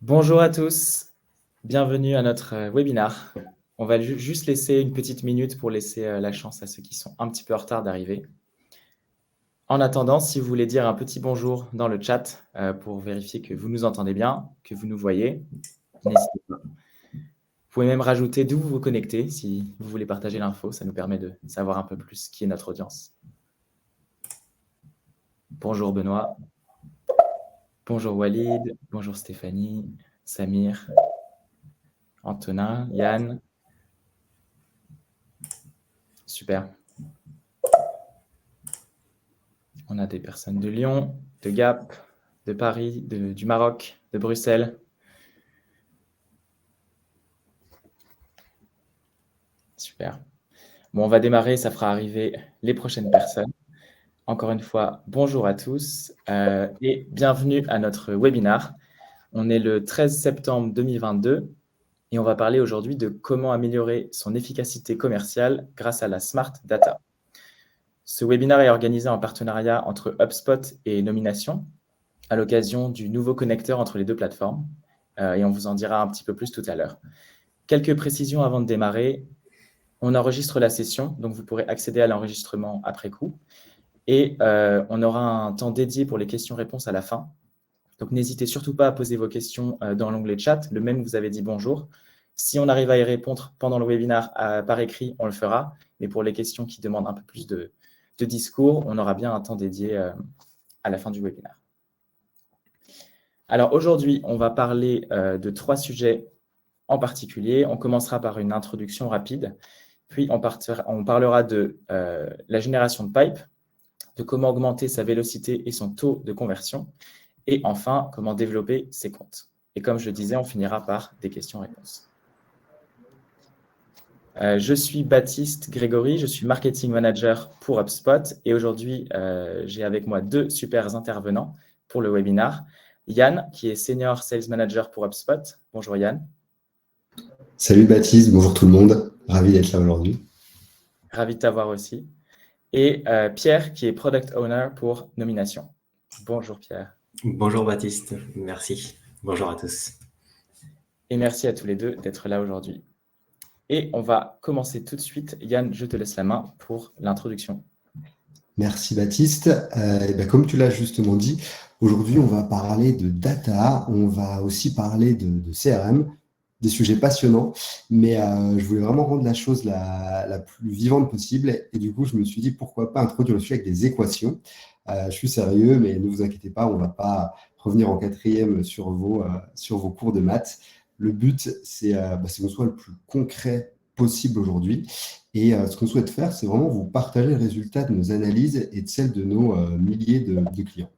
Bonjour à tous, bienvenue à notre webinar. On va juste laisser une petite minute pour laisser la chance à ceux qui sont un petit peu en retard d'arriver. En attendant, si vous voulez dire un petit bonjour dans le chat pour vérifier que vous nous entendez bien, que vous nous voyez, n'hésitez pas. Vous pouvez même rajouter d'où vous vous connectez si vous voulez partager l'info, ça nous permet de savoir un peu plus qui est notre audience. Bonjour Benoît, bonjour Walid, bonjour Stéphanie, Samir, Antonin, Yann. Super. On a des personnes de Lyon, de Gap, de Paris, du Maroc, de Bruxelles. Super. Bon, on va démarrer, ça fera arriver les prochaines personnes. Encore une fois, bonjour à tous et bienvenue à notre webinar. On est le 13 septembre 2022 et on va parler aujourd'hui de comment améliorer son efficacité commerciale grâce à la Smart Data. Ce webinaire est organisé en partenariat entre HubSpot et Nomination à l'occasion du nouveau connecteur entre les deux plateformes et on vous en dira un petit peu plus tout à l'heure. Quelques précisions avant de démarrer. On enregistre la session, donc vous pourrez accéder à l'enregistrement après coup. Et on aura un temps dédié pour les questions-réponses à la fin. Donc, n'hésitez surtout pas à poser vos questions dans l'onglet chat, le même que vous avez dit bonjour. Si on arrive à y répondre pendant le webinaire par écrit, on le fera. Mais pour les questions qui demandent un peu plus de discours, on aura bien un temps dédié à la fin du webinaire. Alors, aujourd'hui, on va parler de 3 sujets en particulier. On commencera par une introduction rapide. Puis, on parlera de la génération de pipe, de comment augmenter sa vélocité et son taux de conversion. Et enfin, comment développer ses comptes. Et comme je le disais, on finira par des questions-réponses. Je suis Baptiste Grégory, je suis Marketing Manager pour HubSpot. Et aujourd'hui, j'ai avec moi 2 super intervenants pour le webinaire. Yann, qui est Senior Sales Manager pour HubSpot. Bonjour Yann. Salut Baptiste, bonjour tout le monde. Ravi d'être là aujourd'hui. Ravi de t'avoir aussi. Et Pierre, qui est Product Owner pour Nomination. Bonjour Pierre. Bonjour Baptiste, merci. Bonjour à tous. Et merci à tous les deux d'être là aujourd'hui. Et on va commencer tout de suite. Yann, je te laisse la main pour l'introduction. Merci Baptiste. Comme tu l'as justement dit, aujourd'hui on va parler de data, on va aussi parler de CRM, des sujets passionnants, mais je voulais vraiment rendre la chose la plus vivante possible et du coup je me suis dit pourquoi pas introduire le sujet avec des équations. Je suis sérieux, mais ne vous inquiétez pas, on ne va pas revenir en 4e sur vos cours de maths. Le but, c'est qu'on soit le plus concret possible aujourd'hui. Et ce qu'on souhaite faire, c'est vraiment vous partager les résultats de nos analyses et de celles de nos milliers de clients.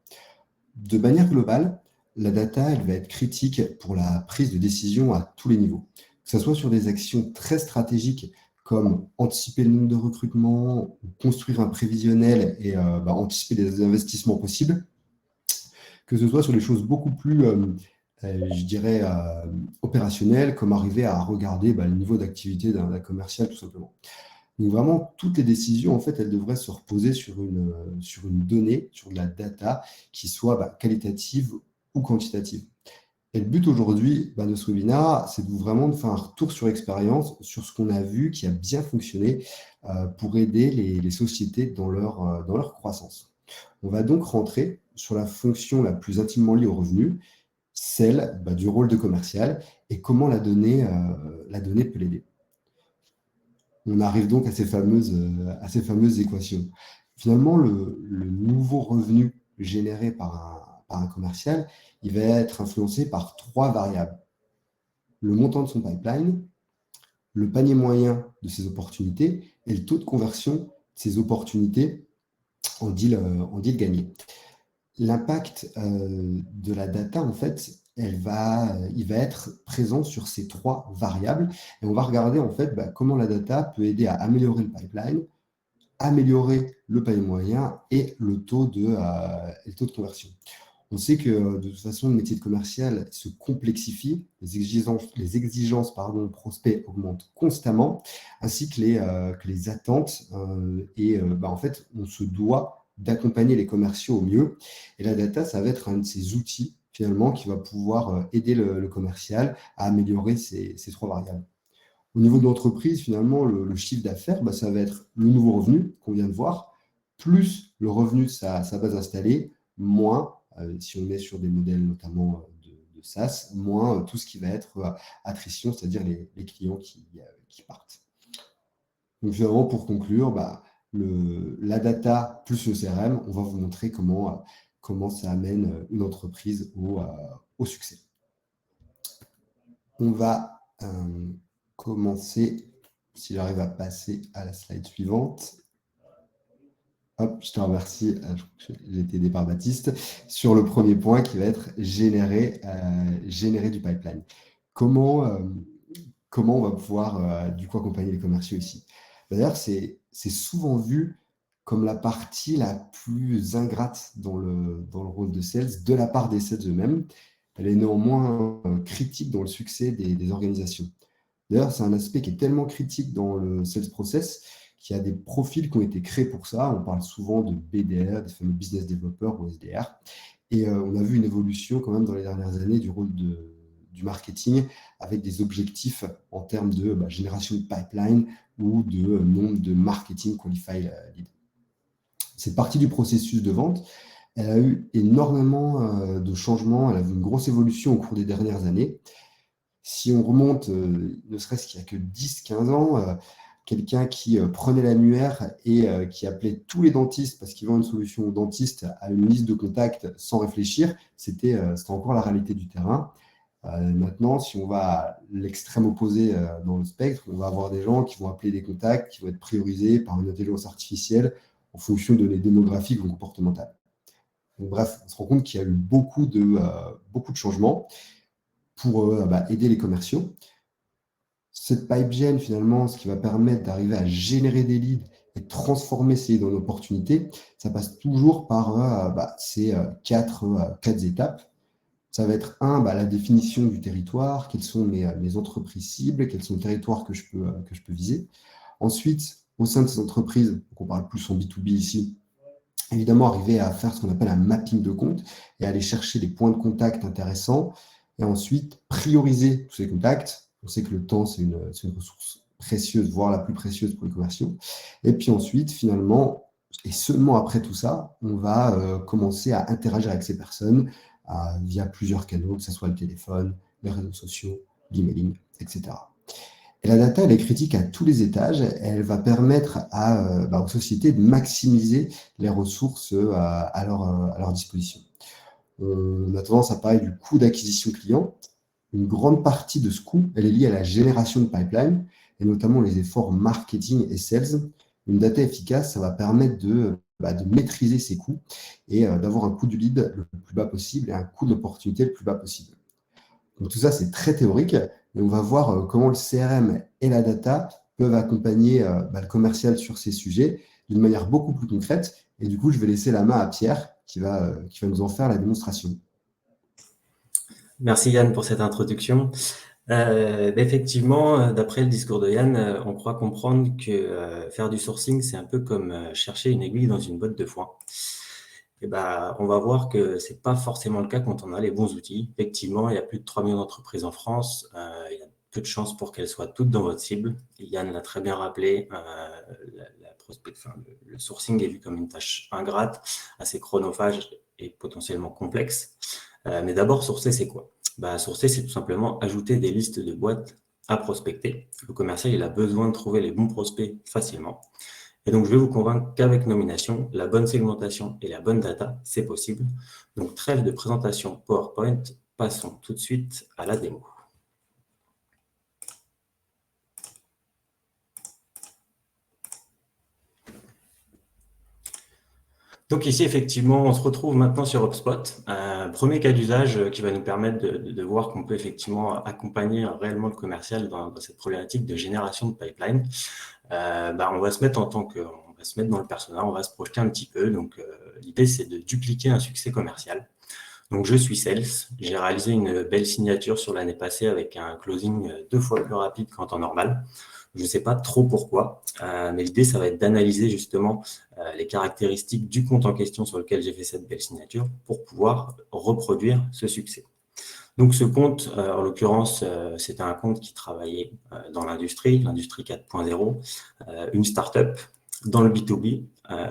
De manière globale, la data, elle va être critique pour la prise de décision à tous les niveaux. Que ce soit sur des actions très stratégiques comme anticiper le nombre de recrutements, construire un prévisionnel et anticiper les investissements possibles, que ce soit sur des choses beaucoup plus, opérationnelles, comme arriver à regarder le niveau d'activité d'un commercial tout simplement. Donc vraiment, toutes les décisions, en fait, elles devraient se reposer sur une donnée, sur de la data qui soit qualitative ou quantitative. Et le but aujourd'hui de ce webinaire, c'est vraiment de faire un retour sur expérience, sur ce qu'on a vu qui a bien fonctionné pour aider les sociétés dans leur croissance. On va donc rentrer sur la fonction la plus intimement liée au revenu, celle du rôle de commercial et comment la donnée peut l'aider. On arrive donc à ces fameuses équations. Finalement, le nouveau revenu généré par un commercial, il va être influencé par 3 variables. Le montant de son pipeline, le panier moyen de ses opportunités et le taux de conversion de ses opportunités en deal gagné. L'impact de la data, en fait, il va être présent sur ces 3 variables et on va regarder en fait comment la data peut aider à améliorer le pipeline, améliorer le panier moyen et le taux de conversion. On sait que de toute façon, le métier de commercial se complexifie, les exigences prospects augmentent constamment, ainsi que les attentes en fait, on se doit d'accompagner les commerciaux au mieux. Et la data, ça va être un de ces outils finalement qui va pouvoir aider le commercial à améliorer ces trois variables. Au niveau de l'entreprise, finalement, le chiffre d'affaires, ça va être le nouveau revenu qu'on vient de voir, plus le revenu de sa base installée, moins, si on est sur des modèles notamment de SaaS, moins tout ce qui va être attrition, c'est-à-dire les clients qui partent. Donc finalement, pour conclure, la data plus le CRM, on va vous montrer comment ça amène une entreprise au succès. On va commencer, si j'arrive à passer à la slide suivante. Hop, je te remercie, j'ai été aidé par Baptiste, sur le premier point qui va être générer du pipeline. Comment on va pouvoir du coup accompagner les commerciaux ici? D'ailleurs, c'est souvent vu comme la partie la plus ingrate dans le rôle de sales de la part des sales eux-mêmes. Elle est néanmoins critique dans le succès des organisations. D'ailleurs, c'est un aspect qui est tellement critique dans le sales process qu'il y a des profils qui ont été créés pour ça. On parle souvent de BDR, des fameux business developers ou SDR. Et on a vu une évolution quand même dans les dernières années du rôle du marketing avec des objectifs en termes de génération de pipeline ou de nombre de marketing qualified leads. Cette partie du processus de vente, elle a eu énormément de changements, elle a vu une grosse évolution au cours des dernières années. Si on remonte, ne serait-ce qu'il n'y a que 10-15 ans, quelqu'un qui prenait l'annuaire et qui appelait tous les dentistes parce qu'il vend une solution au dentiste à une liste de contacts sans réfléchir, c'était encore la réalité du terrain. Maintenant, si on va à l'extrême opposé dans le spectre, on va avoir des gens qui vont appeler des contacts, qui vont être priorisés par une intelligence artificielle en fonction de données démographiques ou comportementales. Donc, bref, on se rend compte qu'il y a eu beaucoup de changements pour aider les commerciaux. Cette pipe gen, finalement, ce qui va permettre d'arriver à générer des leads et transformer ces leads en opportunités, ça passe toujours par ces quatre étapes. Ça va être la définition du territoire, quelles sont mes entreprises cibles, quels sont les territoires que je peux viser. Ensuite, au sein de ces entreprises, donc on parle plus en B2B ici, évidemment arriver à faire ce qu'on appelle un mapping de compte et aller chercher des points de contact intéressants. Et ensuite, prioriser tous ces contacts. On sait que le temps, c'est une ressource précieuse, voire la plus précieuse pour les commerciaux. Et puis ensuite, finalement, et seulement après tout ça, on va commencer à interagir avec ces personnes via plusieurs canaux, que ce soit le téléphone, les réseaux sociaux, l'emailing, etc. Et la data, elle est critique à tous les étages. Elle va permettre aux sociétés de maximiser les ressources à leur disposition. On a tendance à parler du coût d'acquisition client. Une grande partie de ce coût, elle est liée à la génération de pipeline et notamment les efforts marketing et sales. Une data efficace, ça va permettre de maîtriser ces coûts et d'avoir un coût du lead le plus bas possible et un coût de l'opportunité le plus bas possible. Donc tout ça, c'est très théorique, mais on va voir comment le CRM et la data peuvent accompagner le commercial sur ces sujets d'une manière beaucoup plus concrète. Et du coup, je vais laisser la main à Pierre qui va nous en faire la démonstration. Merci Yann pour cette introduction. Effectivement, d'après le discours de Yann, on croit comprendre que faire du sourcing, c'est un peu comme chercher une aiguille dans une botte de foin. Et on va voir que c'est pas forcément le cas quand on a les bons outils. Effectivement, il y a plus de 3 millions d'entreprises en France. Il y a peu de chances pour qu'elles soient toutes dans votre cible. Yann l'a très bien rappelé, le sourcing est vu comme une tâche ingrate, assez chronophage et potentiellement complexe. Mais d'abord, sourcer, c'est quoi? Sourcer, c'est tout simplement ajouter des listes de boîtes à prospecter. Le commercial, il a besoin de trouver les bons prospects facilement. Et donc, je vais vous convaincre qu'avec nomination, la bonne segmentation et la bonne data, c'est possible. Donc, trêve de présentation PowerPoint, passons tout de suite à la démo. Donc ici, effectivement, on se retrouve maintenant sur HubSpot. Premier cas d'usage qui va nous permettre de voir qu'on peut effectivement accompagner réellement le commercial dans cette problématique de génération de pipeline. On va se mettre on va se mettre dans le persona, on va se projeter un petit peu. Donc l'idée, c'est de dupliquer un succès commercial. Donc je suis sales, j'ai réalisé une belle signature sur l'année passée avec un closing 2 fois plus rapide qu'en temps normal. Je ne sais pas trop pourquoi, mais l'idée, ça va être d'analyser justement les caractéristiques du compte en question sur lequel j'ai fait cette belle signature pour pouvoir reproduire ce succès. Donc, ce compte, en l'occurrence, c'était un compte qui travaillait dans l'industrie 4.0, une start-up dans le B2B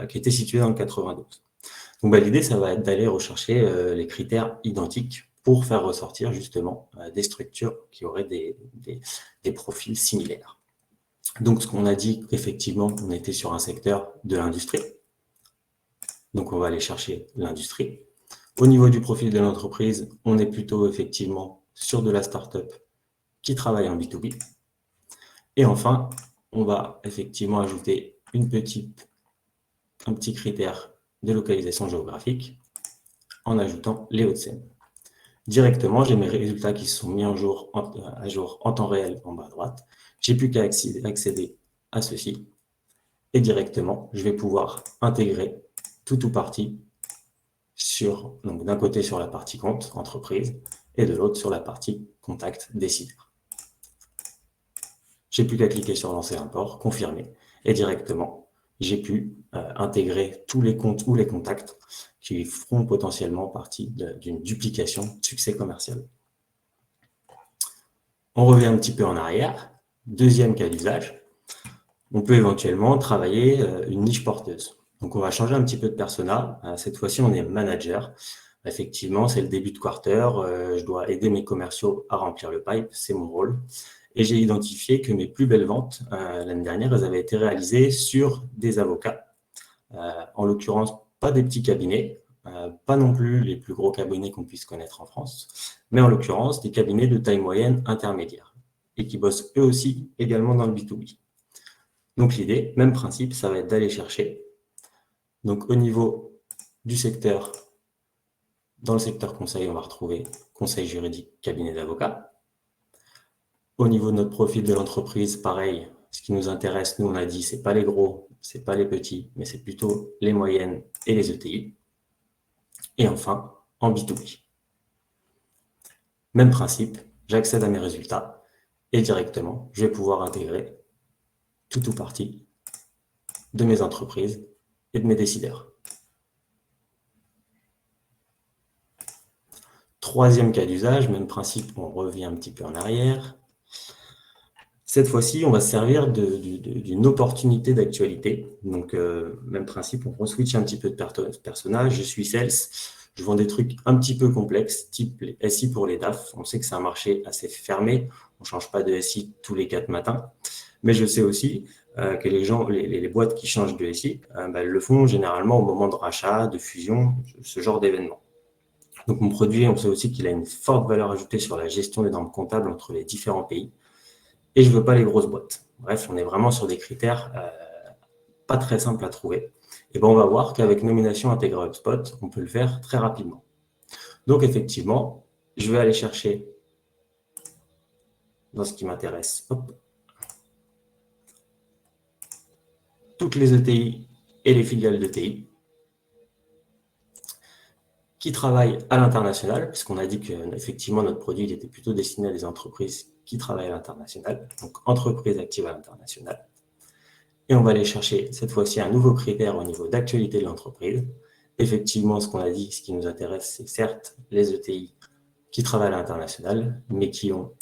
qui était située dans le 92. Donc, l'idée, ça va être d'aller rechercher les critères identiques pour faire ressortir justement des structures qui auraient des profils similaires. Donc, ce qu'on a dit, effectivement, on était sur un secteur de l'industrie. Donc, on va aller chercher l'industrie. Au niveau du profil de l'entreprise, on est plutôt effectivement sur de la start-up qui travaille en B2B. Et enfin, on va effectivement ajouter un petit critère de localisation géographique en ajoutant les Hauts-de-Seine. Directement, j'ai mes résultats qui sont mis à jour en temps réel en bas à droite. J'ai plus qu'à accéder à ceci. Et directement, je vais pouvoir intégrer tout ou partie donc d'un côté sur la partie compte, entreprise, et de l'autre sur la partie contact, décideur. J'ai plus qu'à cliquer sur lancer import, confirmer, et directement, j'ai pu intégrer tous les comptes ou les contacts qui feront potentiellement partie d'une duplication de succès commercial. On revient un petit peu en arrière. Deuxième cas d'usage, on peut éventuellement travailler une niche porteuse. Donc, on va changer un petit peu de persona. Cette fois-ci, on est manager. Effectivement, c'est le début de quarter. Je dois aider mes commerciaux à remplir le pipe. C'est mon rôle. Et j'ai identifié que mes plus belles ventes l'année dernière, elles avaient été réalisées sur des avocats. En l'occurrence, pas des petits cabinets, pas non plus les plus gros cabinets qu'on puisse connaître en France, mais en l'occurrence, des cabinets de taille moyenne intermédiaire et qui bossent eux aussi également dans le B2B. Donc, l'idée, même principe, ça va être d'aller chercher. Donc, au niveau du secteur, dans le secteur conseil, on va retrouver conseil juridique, cabinet d'avocats. Au niveau de notre profil de l'entreprise, pareil, ce qui nous intéresse, nous, on a dit, c'est pas les gros, c'est pas les petits, mais c'est plutôt les moyennes et les ETI. Et enfin, en B2B. Même principe, j'accède à mes résultats et directement, je vais pouvoir intégrer tout ou partie de mes entreprises et de mes décideurs. Troisième cas d'usage, même principe, on revient un petit peu en arrière. Cette fois-ci, on va se servir d'une opportunité d'actualité. Donc, même principe, on switch un petit peu de personnage. Je suis sales, je vends des trucs un petit peu complexes, type les SI pour les DAF. On sait que c'est un marché assez fermé. On ne change pas de SI tous les 4 matins. Mais je sais aussi que les boîtes qui changent de SI, elles le font généralement au moment de rachat, de fusion, ce genre d'événement. Donc, mon produit, on sait aussi qu'il a une forte valeur ajoutée sur la gestion des normes comptables entre les différents pays. Et je ne veux pas les grosses boîtes. Bref, on est vraiment sur des critères pas très simples à trouver. Et on va voir qu'avec nomination intégrée HubSpot, on peut le faire très rapidement. Donc, effectivement, je vais aller chercher dans ce qui m'intéresse, toutes les ETI et les filiales d'ETI qui travaillent à l'international, puisqu'on a dit qu'effectivement, notre produit était plutôt destiné à des entreprises qui travaillent à l'international, donc entreprises actives à l'international. Et on va aller chercher cette fois-ci un nouveau critère au niveau d'actualité de l'entreprise. Effectivement, ce qu'on a dit, ce qui nous intéresse, c'est certes les ETI qui travaillent à l'international, mais qui ont,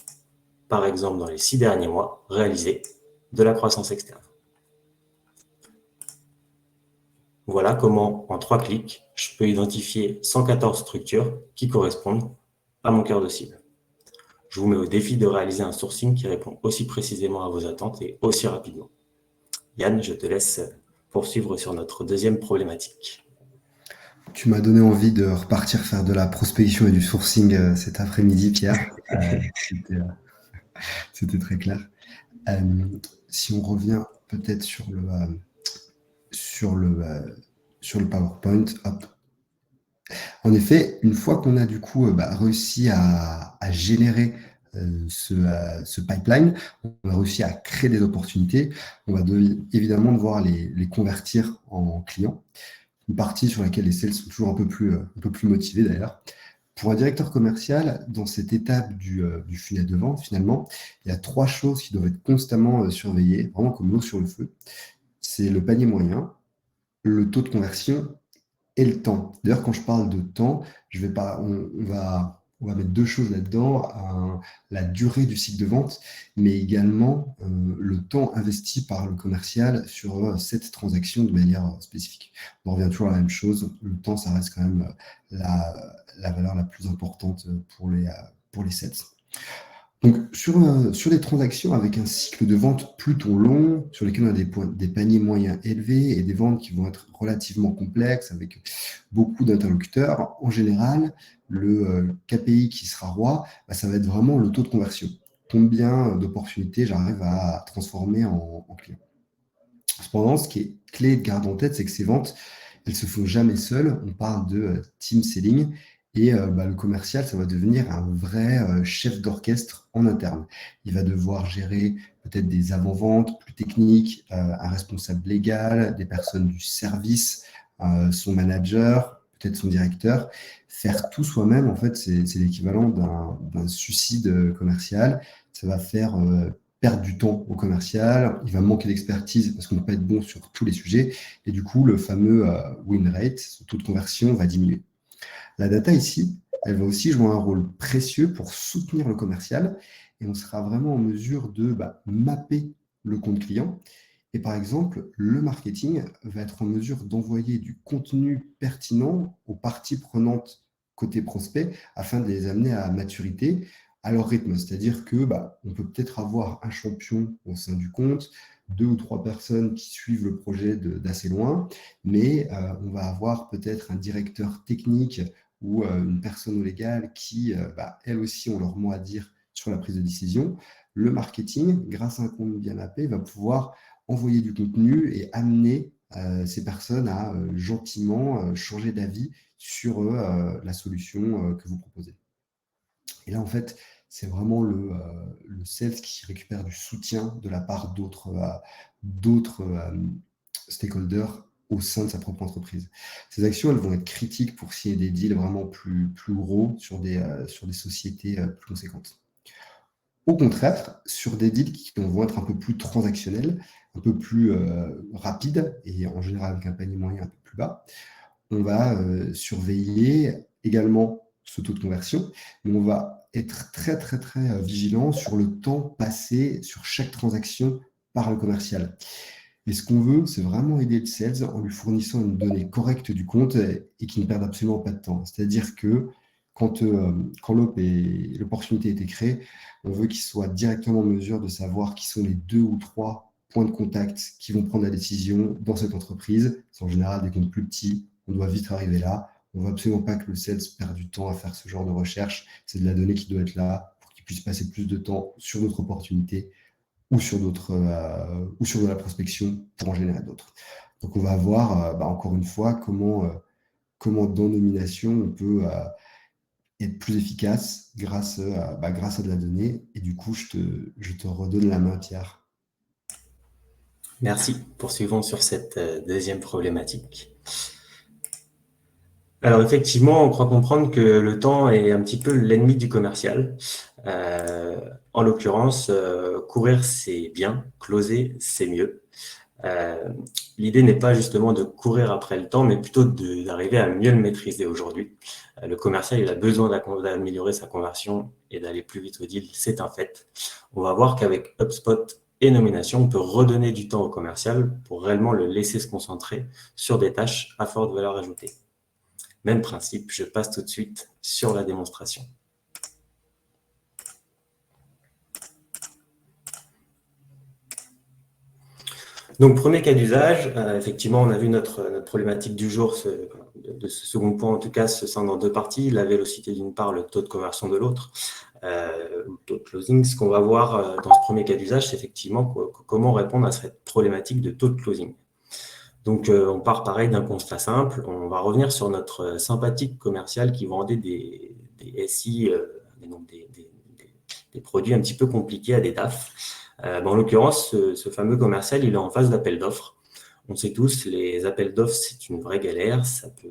par exemple, dans les 6 derniers mois, réalisé de la croissance externe. Voilà comment, en 3 clics, je peux identifier 114 structures qui correspondent à mon cœur de cible. Je vous mets au défi de réaliser un sourcing qui répond aussi précisément à vos attentes et aussi rapidement. Yann, je te laisse poursuivre sur notre deuxième problématique. Tu m'as donné envie de repartir faire de la prospection et du sourcing cet après-midi, Pierre. C'était très clair. Si on revient peut-être sur le PowerPoint, hop. En effet, une fois qu'on a du coup réussi à générer ce pipeline, on a réussi à créer des opportunités, on va évidemment devoir les convertir en clients. Une partie sur laquelle les sales sont toujours un peu plus motivés d'ailleurs. Pour un directeur commercial, dans cette étape du funnel de vente, finalement, il y a 3 choses qui doivent être constamment surveillées, vraiment comme l'eau sur le feu. C'est le panier moyen, le taux de conversion et le temps. D'ailleurs, quand je parle de temps, je vais pas, on va mettre 2 choses là-dedans, la durée du cycle de vente, mais également le temps investi par le commercial sur cette transaction de manière spécifique. On revient toujours à la même chose, le temps, ça reste quand même la valeur la plus importante pour les sales. Donc, sur les transactions avec un cycle de vente plutôt long, sur lesquels on a des paniers moyens élevés et des ventes qui vont être relativement complexes avec beaucoup d'interlocuteurs, en général, le KPI qui sera roi, ça va être vraiment le taux de conversion. Combien d'opportunités j'arrive à transformer en clients. Cependant, ce qui est clé de garder en tête, c'est que ces ventes, elles ne se font jamais seules. On parle de team selling. Et le commercial, ça va devenir un vrai chef d'orchestre en interne. Il va devoir gérer peut-être des avant-ventes plus techniques, un responsable légal, des personnes du service, son manager, peut-être son directeur. Faire tout soi-même, en fait, c'est l'équivalent d'un suicide commercial. Ça va faire perdre du temps au commercial. Il va manquer d'expertise parce qu'on ne peut pas être bon sur tous les sujets. Et du coup, le fameux win rate, ce taux de conversion, va diminuer. La data ici, elle va aussi jouer un rôle précieux pour soutenir le commercial et on sera vraiment en mesure de mapper le compte client. Et par exemple, le marketing va être en mesure d'envoyer du contenu pertinent aux parties prenantes côté prospect afin de les amener à maturité à leur rythme. C'est-à-dire que on peut peut-être avoir un champion au sein du compte, 2 ou 3 personnes qui suivent le projet d'assez loin, mais on va avoir peut-être un directeur technique ou une personne au légal qui, elles aussi, ont leur mot à dire sur la prise de décision. Le marketing, grâce à un compte bien mappé, va pouvoir envoyer du contenu et amener ces personnes à gentiment changer d'avis sur la solution que vous proposez. Et là, en fait, c'est vraiment le sales qui récupère du soutien de la part d'autres stakeholders au sein de sa propre entreprise. Ces actions, elles vont être critiques pour signer des deals vraiment plus gros sur des sociétés plus conséquentes. Au contraire, sur des deals qui vont être un peu plus transactionnels, un peu plus rapides et en général avec un panier moyen un peu plus bas, on va surveiller également ce taux de conversion, mais on va être très, très, très vigilant sur le temps passé sur chaque transaction par le commercial. Et ce qu'on veut, c'est vraiment aider le sales en lui fournissant une donnée correcte du compte et qui ne perde absolument pas de temps. C'est-à-dire que quand l'opportunité a été créée, on veut qu'il soit directement en mesure de savoir qui sont les 2 ou 3 points de contact qui vont prendre la décision dans cette entreprise. C'est en général des comptes plus petits, on doit vite arriver là. On ne veut absolument pas que le sales perde du temps à faire ce genre de recherche. C'est de la donnée qui doit être là pour qu'il puisse passer plus de temps sur d'autres opportunités ou sur de la prospection pour en générer d'autres. Donc on va voir encore une fois comment dans nomination on peut être plus efficace grâce à de la donnée. Et du coup, je te redonne la main, Pierre. Merci. Poursuivons sur cette deuxième problématique. Alors effectivement, on croit comprendre que le temps est un petit peu l'ennemi du commercial. En l'occurrence, courir c'est bien, closer c'est mieux. L'idée n'est pas justement de courir après le temps, mais plutôt d'arriver à mieux le maîtriser aujourd'hui. Le commercial, il a besoin d'améliorer sa conversion et d'aller plus vite au deal, c'est un fait. On va voir qu'avec HubSpot et nomination, on peut redonner du temps au commercial pour réellement le laisser se concentrer sur des tâches à forte valeur ajoutée. Même principe, je passe tout de suite sur la démonstration. Donc, premier cas d'usage, effectivement, on a vu notre problématique du jour, de ce second point en tout cas, se scinde en 2 parties, la vélocité d'une part, le taux de conversion de l'autre, le taux de closing. Ce qu'on va voir dans ce premier cas d'usage, c'est effectivement comment répondre à cette problématique de taux de closing. Donc, on part pareil d'un constat simple. On va revenir sur notre sympathique commercial qui vendait des SI, donc des produits un petit peu compliqués à des DAF. En l'occurrence, ce fameux commercial, il est en phase d'appel d'offres. On sait tous, les appels d'offres, c'est une vraie galère. Ça peut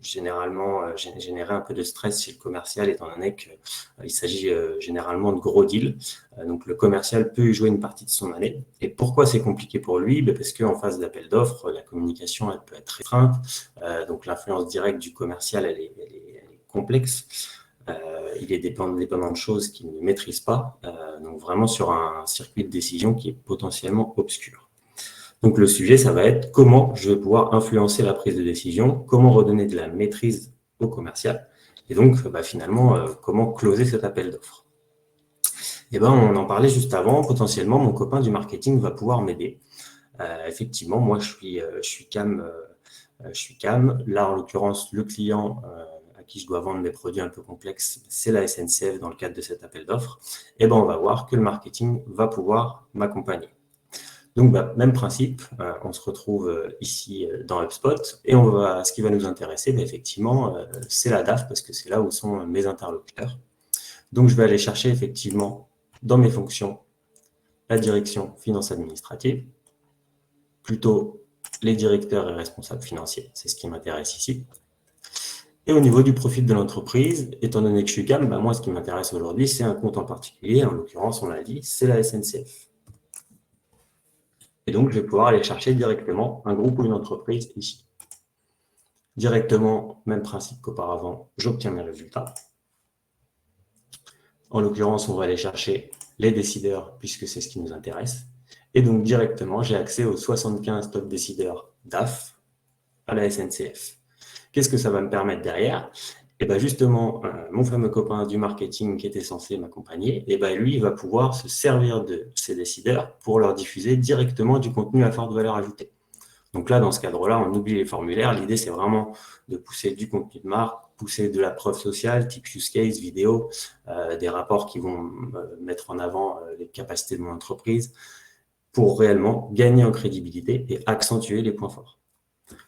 généralement générer un peu de stress chez le commercial, étant donné qu'il s'agit généralement de gros deals. Donc, le commercial peut y jouer une partie de son année. Et pourquoi c'est compliqué pour lui? Parce qu'en phase d'appel d'offres, la communication, elle peut être restreinte. Donc, l'influence directe du commercial, elle est complexe. Il est dépendant de choses qu'il ne maîtrise pas. Donc, vraiment sur un circuit de décision qui est potentiellement obscur. Donc, le sujet, ça va être comment je vais pouvoir influencer la prise de décision, comment redonner de la maîtrise au commercial, et donc finalement, comment closer cet appel d'offres. Et on en parlait juste avant, potentiellement, mon copain du marketing va pouvoir m'aider. Effectivement, moi, je suis CAM. Là, en l'occurrence, le client à qui je dois vendre des produits un peu complexes, c'est la SNCF dans le cadre de cet appel d'offres. Et on va voir que le marketing va pouvoir m'accompagner. Donc, même principe, on se retrouve ici dans HubSpot et ce qui va nous intéresser, effectivement, c'est la DAF parce que c'est là où sont mes interlocuteurs. Donc, je vais aller chercher effectivement dans mes fonctions la direction finance administrative, plutôt les directeurs et responsables financiers, c'est ce qui m'intéresse ici. Et au niveau du profil de l'entreprise, étant donné que je suis CAM, moi, ce qui m'intéresse aujourd'hui, c'est un compte en particulier. En l'occurrence, on l'a dit, c'est la SNCF. Et donc, je vais pouvoir aller chercher directement un groupe ou une entreprise ici. Directement, même principe qu'auparavant, j'obtiens mes résultats. En l'occurrence, on va aller chercher les décideurs puisque c'est ce qui nous intéresse. Et donc, directement, j'ai accès aux 75 top décideurs DAF à la SNCF. Qu'est-ce que ça va me permettre derrière? Justement, mon fameux copain du marketing qui était censé m'accompagner, lui, il va pouvoir se servir de ces décideurs pour leur diffuser directement du contenu à forte valeur ajoutée. Donc là, dans ce cadre-là, on oublie les formulaires. L'idée, c'est vraiment de pousser du contenu de marque, pousser de la preuve sociale, type use case, vidéo, des rapports qui vont mettre en avant les capacités de mon entreprise pour réellement gagner en crédibilité et accentuer les points forts.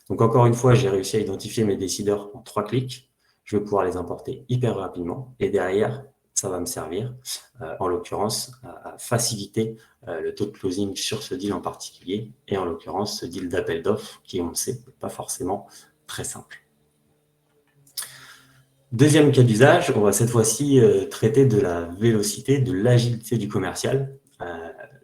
Donc encore une fois, j'ai réussi à identifier mes décideurs en 3 clics. Je vais pouvoir les importer hyper rapidement et derrière, ça va me servir, en l'occurrence, à faciliter le taux de closing sur ce deal en particulier et en l'occurrence, ce deal d'appel d'offres qui, on le sait, n'est pas forcément très simple. Deuxième cas d'usage, on va cette fois-ci traiter de la vélocité, de l'agilité du commercial.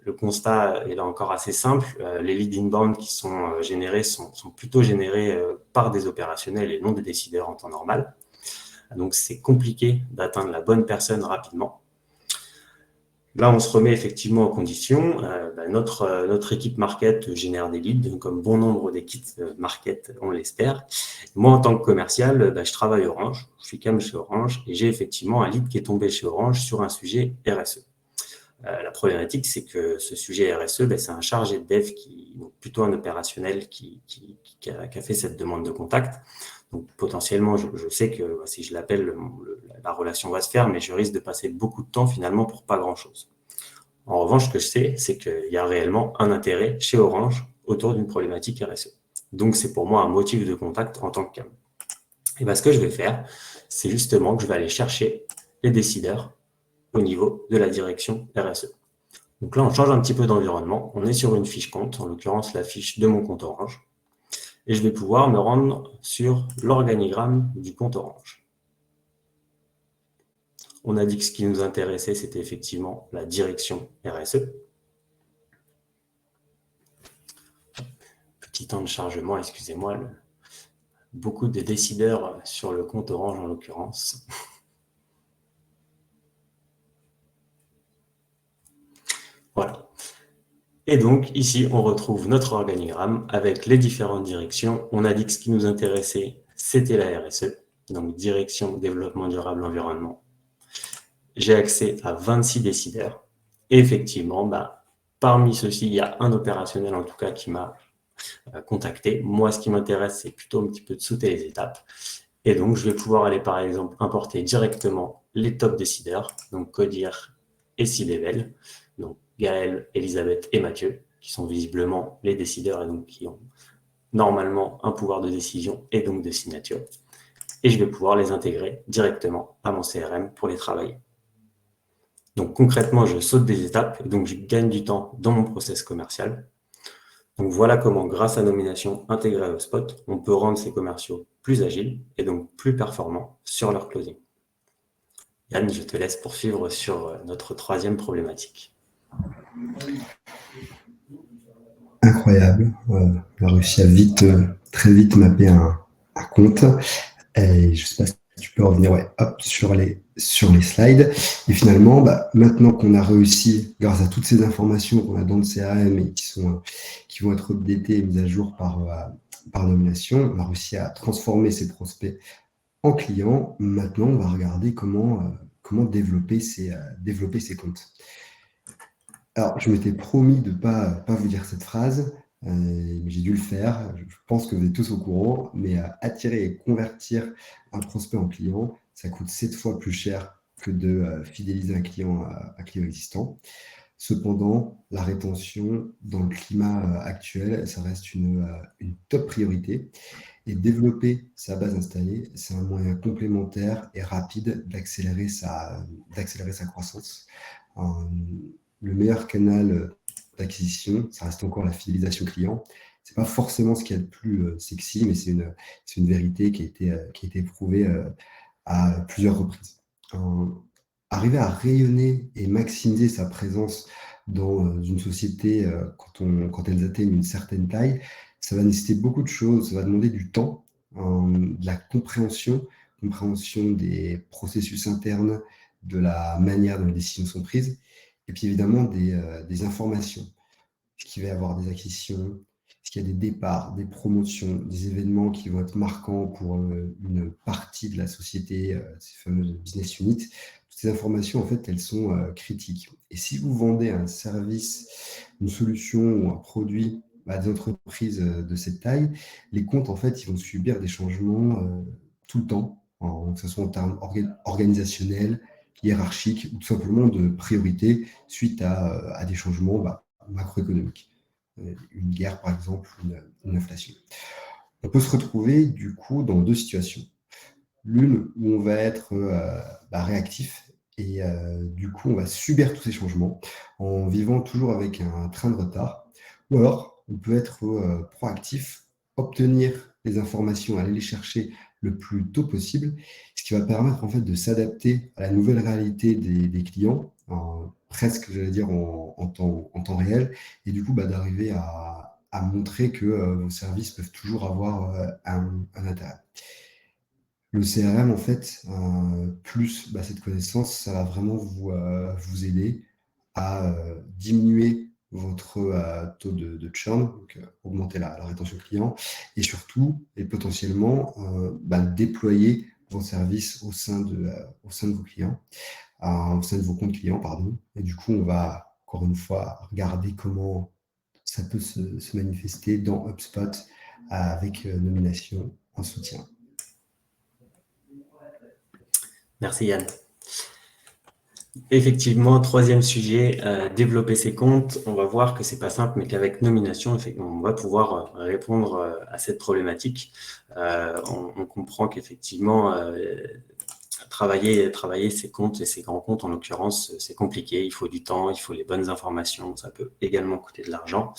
Le constat est là encore assez simple. Les leads inbound qui sont générés sont plutôt générés par des opérationnels et non des décideurs en temps normal. Donc, c'est compliqué d'atteindre la bonne personne rapidement. Là, on se remet effectivement en condition. Notre équipe market génère des leads, comme bon nombre d'équipes market, on l'espère. Moi, en tant que commercial, je travaille Orange. Je suis CAM chez Orange et j'ai effectivement un lead qui est tombé chez Orange sur un sujet RSE. La problématique, c'est que ce sujet RSE, c'est un chargé de dev, donc plutôt un opérationnel qui a fait cette demande de contact. Donc, potentiellement, je sais que si je l'appelle, la relation va se faire, mais je risque de passer beaucoup de temps finalement pour pas grand-chose. En revanche, ce que je sais, c'est qu'il y a réellement un intérêt chez Orange autour d'une problématique RSE. Donc, c'est pour moi un motif de contact en tant que CAM. Et ce que je vais faire, c'est justement que je vais aller chercher les décideurs au niveau de la direction RSE. Donc là, on change un petit peu d'environnement. On est sur une fiche compte, en l'occurrence la fiche de mon compte Orange. Et je vais pouvoir me rendre sur l'organigramme du compte Orange. On a dit que ce qui nous intéressait, c'était effectivement la direction RSE. Petit temps de chargement, excusez-moi. Beaucoup de décideurs sur le compte Orange en l'occurrence. Voilà. Et donc, ici, on retrouve notre organigramme avec les différentes directions. On a dit que ce qui nous intéressait, c'était la RSE, donc direction, développement durable, environnement. J'ai accès à 26 décideurs. Et effectivement, parmi ceux-ci, il y a un opérationnel, en tout cas, qui m'a contacté. Moi, ce qui m'intéresse, c'est plutôt un petit peu de sauter les étapes. Et donc, je vais pouvoir aller, par exemple, importer directement les top décideurs, donc Codir et C-Level, donc Gaël, Elisabeth et Mathieu, qui sont visiblement les décideurs et donc qui ont normalement un pouvoir de décision et donc de signature. Et je vais pouvoir les intégrer directement à mon CRM pour les travailler. Donc concrètement, je saute des étapes et donc je gagne du temps dans mon process commercial. Donc voilà comment, grâce à Nomination intégrée à HubSpot, on peut rendre ces commerciaux plus agiles et donc plus performants sur leur closing. Yann, je te laisse poursuivre sur notre troisième problématique. Incroyable. On a réussi à très vite mapper un compte. Et je ne sais pas si tu peux revenir sur les slides. Et finalement, maintenant qu'on a réussi, grâce à toutes ces informations qu'on a dans le CRM et qui vont être updatées et mises à jour par nomination, on a réussi à transformer ces prospects en clients. Maintenant, on va regarder comment développer ces comptes. Alors, je m'étais promis de ne pas vous dire cette phrase, mais j'ai dû le faire. Je pense que vous êtes tous au courant, mais attirer et convertir un prospect en client, ça coûte 7 fois plus cher que de fidéliser un client existant. Cependant, la rétention dans le climat actuel, ça reste une top priorité. Et développer sa base installée, c'est un moyen complémentaire et rapide d'accélérer sa croissance. Le meilleur canal d'acquisition, ça reste encore la fidélisation client. Ce n'est pas forcément ce qu'il y a de plus sexy, mais c'est une vérité qui a été prouvée à plusieurs reprises. Arriver à rayonner et maximiser sa présence dans une société quand elles atteignent une certaine taille, ça va nécessiter beaucoup de choses. Ça va demander du temps, de la compréhension des processus internes, de la manière dont les décisions sont prises, et puis évidemment des informations. Est-ce qu'il va y avoir des acquisitions? Est-ce qu'il y a des départs, des promotions, des événements qui vont être marquants pour une partie de la société, ces fameuses business units? Toutes ces informations, en fait, elles sont critiques. Et si vous vendez un service, une solution ou un produit à des entreprises de cette taille, les comptes, en fait, ils vont subir des changements tout le temps, que ce soit en termes organisationnels, hiérarchiques ou tout simplement de priorité suite à des changements macroéconomiques. Une guerre, par exemple, une inflation. On peut se retrouver, du coup, dans deux situations. L'une où on va être réactif et du coup, on va subir tous ces changements en vivant toujours avec un train de retard. Ou alors, on peut être proactif, obtenir les informations, aller les chercher le plus tôt possible, ce qui va permettre en fait de s'adapter à la nouvelle réalité des clients, presque, j'allais dire, en temps réel, et du coup d'arriver à montrer que vos services peuvent toujours avoir un intérêt. Le CRM, en fait, plus cette connaissance, ça va vraiment vous aider à diminuer votre taux de churn, donc augmenter la rétention client, et surtout, et potentiellement, déployer vos services au sein de vos clients, au sein de vos comptes clients, pardon. Et du coup, on va encore une fois regarder comment ça peut se manifester dans HubSpot avec nomination en soutien. Merci Yann. Effectivement, troisième sujet, développer ses comptes. On va voir que c'est pas simple, mais qu'avec nomination, on va pouvoir répondre à cette problématique. On comprend qu'effectivement, travailler ses comptes et ses grands comptes, en l'occurrence, c'est compliqué. Il faut du temps, il faut les bonnes informations. Ça peut également coûter de l'argent.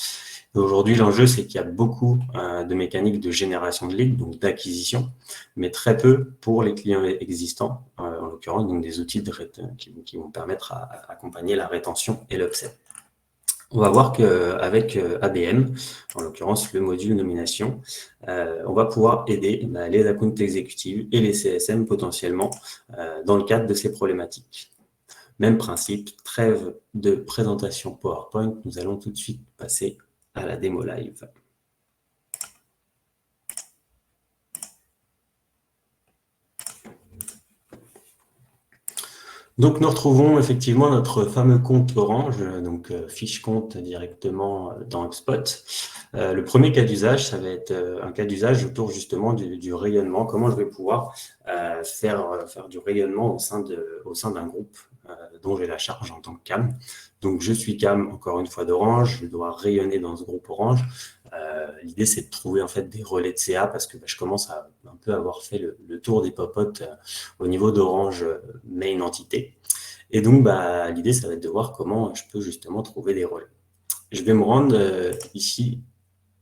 Et aujourd'hui, l'enjeu, c'est qu'il y a beaucoup de mécaniques de génération de leads, donc d'acquisition, mais très peu pour les clients existants, en l'occurrence, donc des outils qui vont permettre à accompagner la rétention et l'upsell. On va voir qu'avec ABM, en l'occurrence le module nomination, on va pouvoir aider les account exécutives et les CSM potentiellement dans le cadre de ces problématiques. Même principe, trêve de présentation PowerPoint, nous allons tout de suite passer à la démo live. Donc, nous retrouvons effectivement notre fameux compte Orange, donc fiche compte directement dans HubSpot. Le premier cas d'usage, ça va être un cas d'usage autour justement du rayonnement. Comment je vais pouvoir faire du rayonnement au sein d'un groupe dont j'ai la charge en tant que CAM. Donc, je suis CAM, encore une fois, d'Orange. Je dois rayonner dans ce groupe Orange. L'idée, c'est de trouver en fait des relais de CA parce que je commence à un peu avoir fait le tour des popotes au niveau d'Orange Main Entité. Et donc, l'idée, ça va être de voir comment je peux justement trouver des relais. Je vais me rendre ici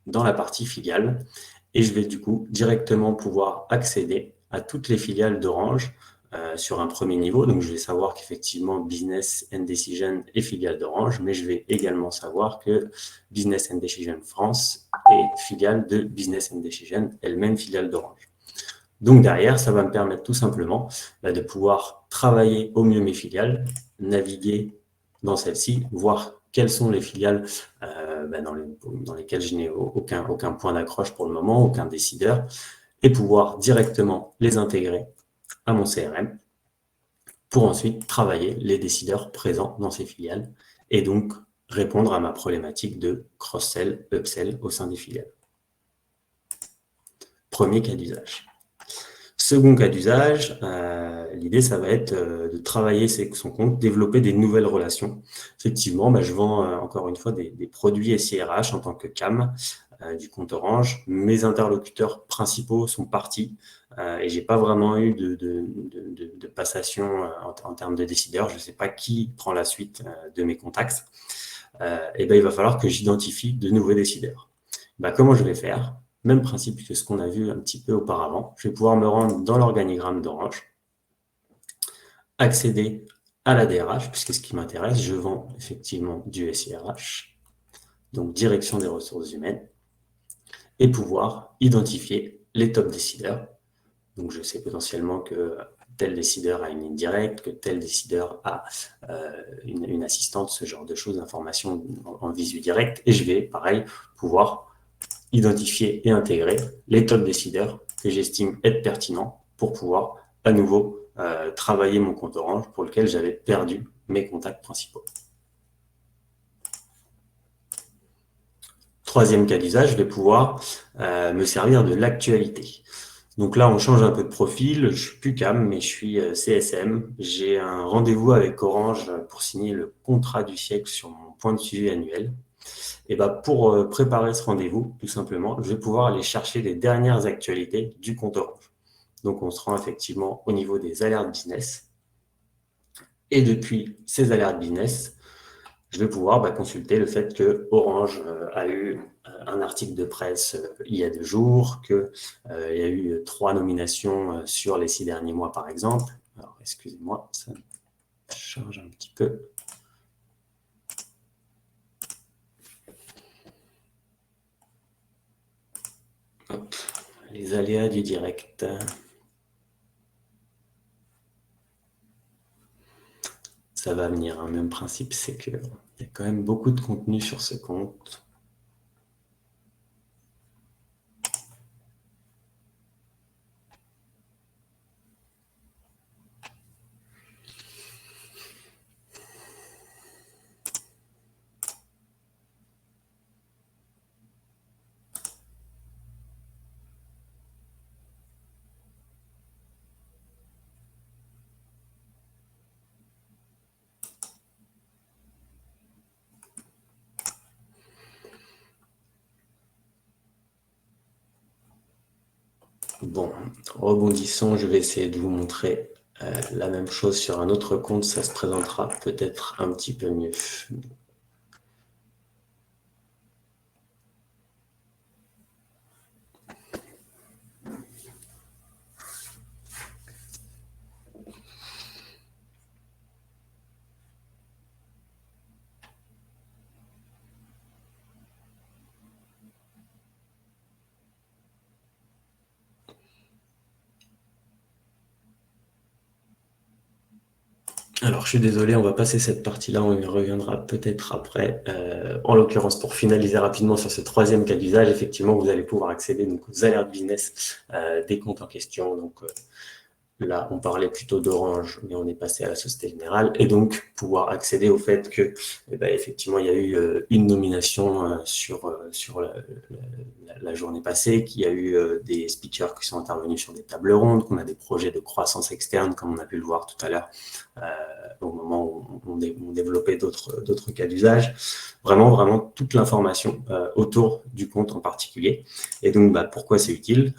dans la partie filiale et je vais du coup directement pouvoir accéder à toutes les filiales d'Orange sur un premier niveau. Donc, je vais savoir qu'effectivement, Business and Decision est filiale d'Orange, mais je vais également savoir que Business and Decision France est filiale de Business and Decision, elle-même filiale d'Orange. Donc, derrière, ça va me permettre tout simplement de pouvoir travailler au mieux mes filiales, naviguer dans celles-ci, voir quelles sont les filiales dans lesquelles je n'ai aucun point d'accroche pour le moment, aucun décideur, et pouvoir directement les intégrer à mon CRM pour ensuite travailler les décideurs présents dans ces filiales et donc répondre à ma problématique de cross-sell, upsell au sein des filiales. Premier cas d'usage. Second cas d'usage, l'idée, ça va être de travailler son compte, développer des nouvelles relations. Effectivement, je vends encore une fois des produits SIRH en tant que CAM du compte Orange. Mes interlocuteurs principaux sont partis et j'ai pas vraiment eu de passation en termes de décideurs. Je ne sais pas qui prend la suite de mes contacts. Il va falloir que j'identifie de nouveaux décideurs. Comment je vais faire ? Même principe que ce qu'on a vu un petit peu auparavant. Je vais pouvoir me rendre dans l'organigramme d'Orange, accéder à la DRH, puisque ce qui m'intéresse, je vends effectivement du SIRH, donc direction des ressources humaines, et pouvoir identifier les top décideurs. Donc, je sais potentiellement que tel décideur a une ligne directe, que tel décideur a une assistante, ce genre de choses, d'informations en visu direct. Et je vais, pareil, pouvoir identifier et intégrer les top décideurs que j'estime être pertinents pour pouvoir à nouveau travailler mon compte Orange pour lequel j'avais perdu mes contacts principaux. Troisième cas d'usage, je vais pouvoir me servir de l'actualité. Donc là, on change un peu de profil. Je ne suis plus CAM, mais je suis CSM. J'ai un rendez-vous avec Orange pour signer le contrat du siècle sur mon point de suivi annuel. Et pour préparer ce rendez-vous, tout simplement, je vais pouvoir aller chercher les dernières actualités du compte Orange. Donc, on se rend effectivement au niveau des alertes business. Et depuis ces alertes business, je vais pouvoir consulter le fait que Orange a eu un article de presse il y a 2 jours, qu'il y a eu 3 nominations sur les 6 derniers mois, par exemple. Alors, excusez-moi, ça charge un petit peu. Hop, les aléas du direct. Ça va venir. Un même principe, c'est qu'il y a quand même beaucoup de contenu sur ce compte. Bon, rebondissons, je vais essayer de vous montrer la même chose sur un autre compte, ça se présentera peut-être un petit peu mieux. Alors, je suis désolé, on va passer cette partie-là, on y reviendra peut-être après. En l'occurrence, pour finaliser rapidement sur ce troisième cas d'usage, effectivement, vous allez pouvoir accéder donc, aux alertes business des comptes en question. Donc, là, on parlait plutôt d'Orange, mais on est passé à la Société Générale. Et donc, pouvoir accéder au fait que, effectivement, il y a eu une nomination sur la journée passée, qu'il y a eu des speakers qui sont intervenus sur des tables rondes, qu'on a des projets de croissance externe, comme on a pu le voir tout à l'heure, au moment où on développait d'autres cas d'usage. Vraiment toute l'information autour du compte en particulier. Et donc, pourquoi c'est utile ?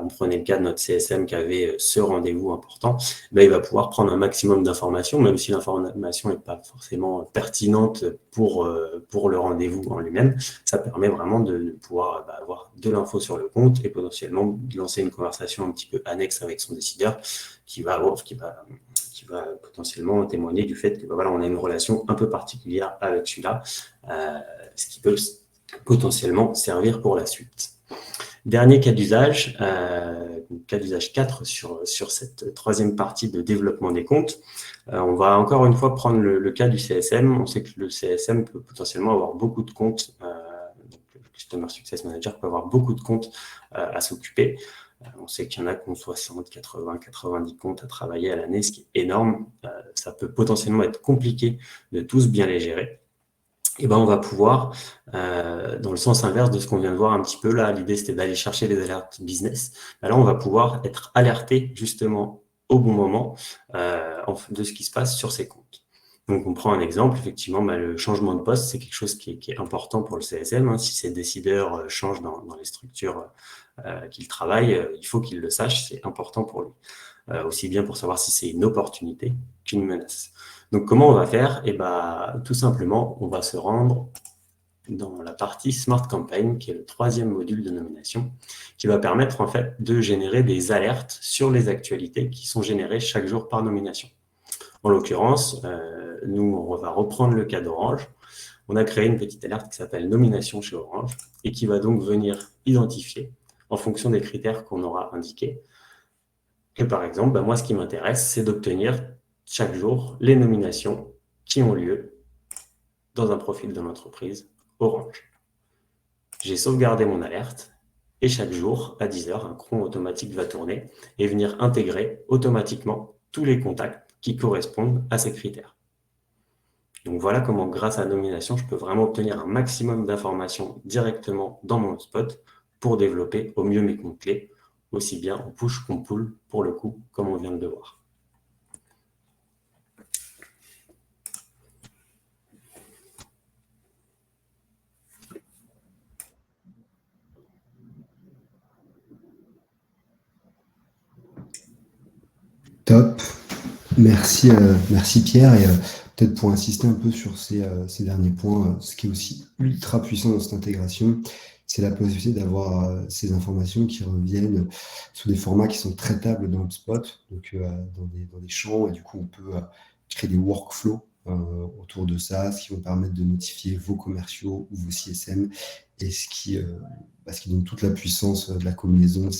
on prenait le cas de notre CSM qui avait ce rendez-vous important, ben, il va pouvoir prendre un maximum d'informations, même si l'information n'est pas forcément pertinente pour le rendez-vous en lui-même. Ça permet vraiment de pouvoir avoir de l'info sur le compte et potentiellement lancer une conversation un petit peu annexe avec son décideur qui va potentiellement témoigner du fait que voilà, on a une relation un peu particulière avec celui-là, ce qui peut potentiellement servir pour la suite. Dernier cas d'usage, cas d'usage 4 sur cette troisième partie de développement des comptes. On va encore une fois prendre le cas du CSM. On sait que le CSM peut potentiellement avoir beaucoup de comptes, le Customer Success Manager peut avoir beaucoup de comptes à s'occuper. On sait qu'il y en a qui ont 60, 80, 90 comptes à travailler à l'année, ce qui est énorme. Ça peut potentiellement être compliqué de tous bien les gérer. Et ben on va pouvoir, dans le sens inverse de ce qu'on vient de voir un petit peu là, l'idée c'était d'aller chercher les alertes business. Là, on va pouvoir être alerté justement au bon moment de ce qui se passe sur ces comptes. Donc, on prend un exemple, effectivement, le changement de poste, c'est quelque chose qui est important pour le CSM. Hein. Si ces décideurs changent dans les structures qu'ils travaillent, il faut qu'ils le sachent, c'est important pour lui. Aussi bien pour savoir si c'est une opportunité qu'une menace. Donc, comment on va faire? Eh ben, tout simplement, on va se rendre dans la partie Smart Campaign, qui est le troisième module de nomination, qui va permettre en fait de générer des alertes sur les actualités qui sont générées chaque jour par nomination. En l'occurrence, nous, on va reprendre le cas d'Orange. On a créé une petite alerte qui s'appelle nomination chez Orange et qui va donc venir identifier en fonction des critères qu'on aura indiqués. Et par exemple, moi, ce qui m'intéresse, c'est d'obtenir chaque jour les nominations qui ont lieu dans un profil de l'entreprise Orange. J'ai sauvegardé mon alerte et chaque jour, à 10 heures, un cron automatique va tourner et venir intégrer automatiquement tous les contacts qui correspondent à ces critères. Donc voilà comment, grâce à la nomination, je peux vraiment obtenir un maximum d'informations directement dans mon spot pour développer au mieux mes comptes clés, aussi bien en push qu'en pull, pour le coup, comme on vient de le voir. Top. Merci, merci Pierre. Et peut-être pour insister un peu sur ces derniers points, ce qui est aussi ultra puissant dans cette intégration, c'est la possibilité d'avoir ces informations qui reviennent sous des formats qui sont traitables dans HubSpot, donc dans des champs, et du coup on peut créer des workflows autour de ça, ce qui vont permettre de notifier vos commerciaux ou vos CSM, et ce qui donne toute la puissance de la combinaison de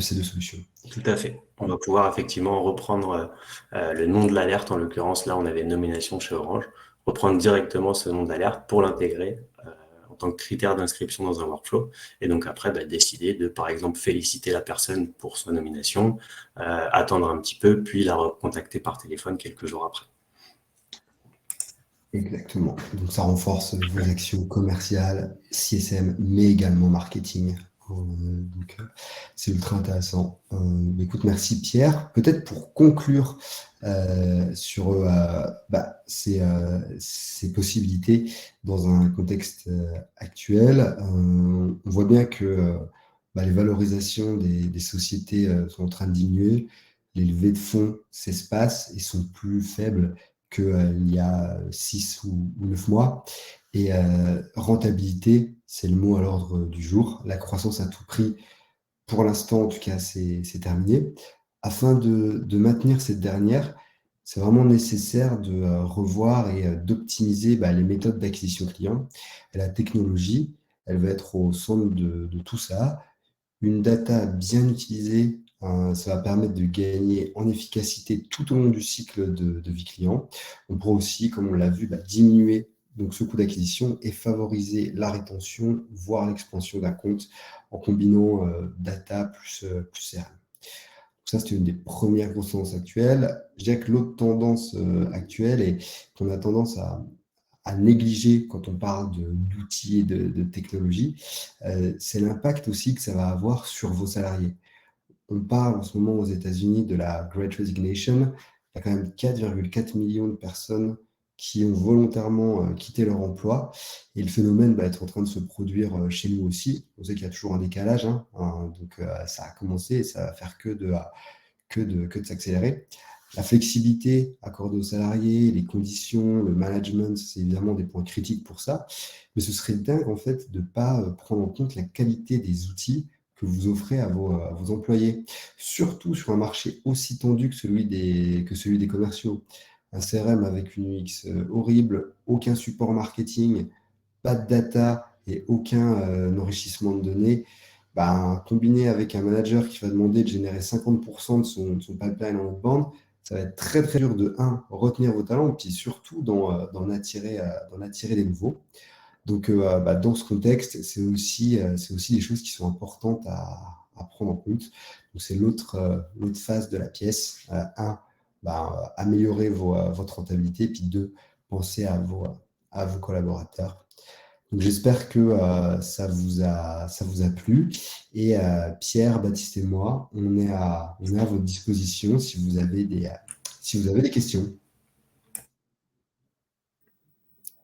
ces deux solutions. Tout à fait. On va pouvoir effectivement reprendre le nom de l'alerte. En l'occurrence, là, on avait une nomination chez Orange. Reprendre directement ce nom d'alerte pour l'intégrer en tant que critère d'inscription dans un workflow. Et donc après, décider de, par exemple, féliciter la personne pour sa nomination, attendre un petit peu, puis la recontacter par téléphone quelques jours après. Exactement. Donc, ça renforce vos actions commerciales, CSM, mais également marketing. Donc, c'est ultra intéressant. Écoute, merci Pierre. Peut-être pour conclure sur ces possibilités dans un contexte actuel, on voit bien que les valorisations des sociétés sont en train de diminuer. Les levées de fonds s'espacent et sont plus faibles qu'il y a 6 ou 9 mois. Et rentabilité, c'est le mot à l'ordre du jour. La croissance à tout prix, pour l'instant, en tout cas, c'est terminé. Afin de maintenir cette dernière, c'est vraiment nécessaire de revoir et d'optimiser les méthodes d'acquisition client. Et la technologie, elle va être au centre de tout ça. Une data bien utilisée, ça va permettre de gagner en efficacité tout au long du cycle de vie client. On pourra aussi, comme on l'a vu, diminuer donc ce coût d'acquisition et favoriser la rétention, voire l'expansion d'un compte en combinant data plus CRM. Donc ça, c'était une des premières grosses tendances actuelles. Je dirais que l'autre tendance actuelle et qu'on a tendance à négliger quand on parle d'outils et de technologie, c'est l'impact aussi que ça va avoir sur vos salariés. On parle en ce moment aux États-Unis de la Great Resignation. Il y a quand même 4,4 millions de personnes qui ont volontairement quitté leur emploi. Et le phénomène va être en train de se produire chez nous aussi. On sait qu'il y a toujours un décalage, hein, donc ça a commencé et ça va faire que de s'accélérer. La flexibilité accordée aux salariés, les conditions, le management, c'est évidemment des points critiques pour ça. Mais ce serait dingue en fait de ne pas prendre en compte la qualité des outils que vous offrez à vos employés, surtout sur un marché aussi tendu que celui des commerciaux. Un CRM avec une UX horrible, aucun support marketing, pas de data et aucun enrichissement de données, combiné avec un manager qui va demander de générer 50% de son pipeline en outbound, ça va être très très dur de retenir vos talents, puis surtout d'en attirer des nouveaux. Donc dans ce contexte, c'est aussi des choses qui sont importantes à prendre en compte. Donc c'est l'autre phase de la pièce. Améliorer votre rentabilité, puis deux, penser à vos collaborateurs. Donc j'espère que ça vous a plu. Et Pierre, Baptiste et moi, on est à votre disposition si vous avez des questions.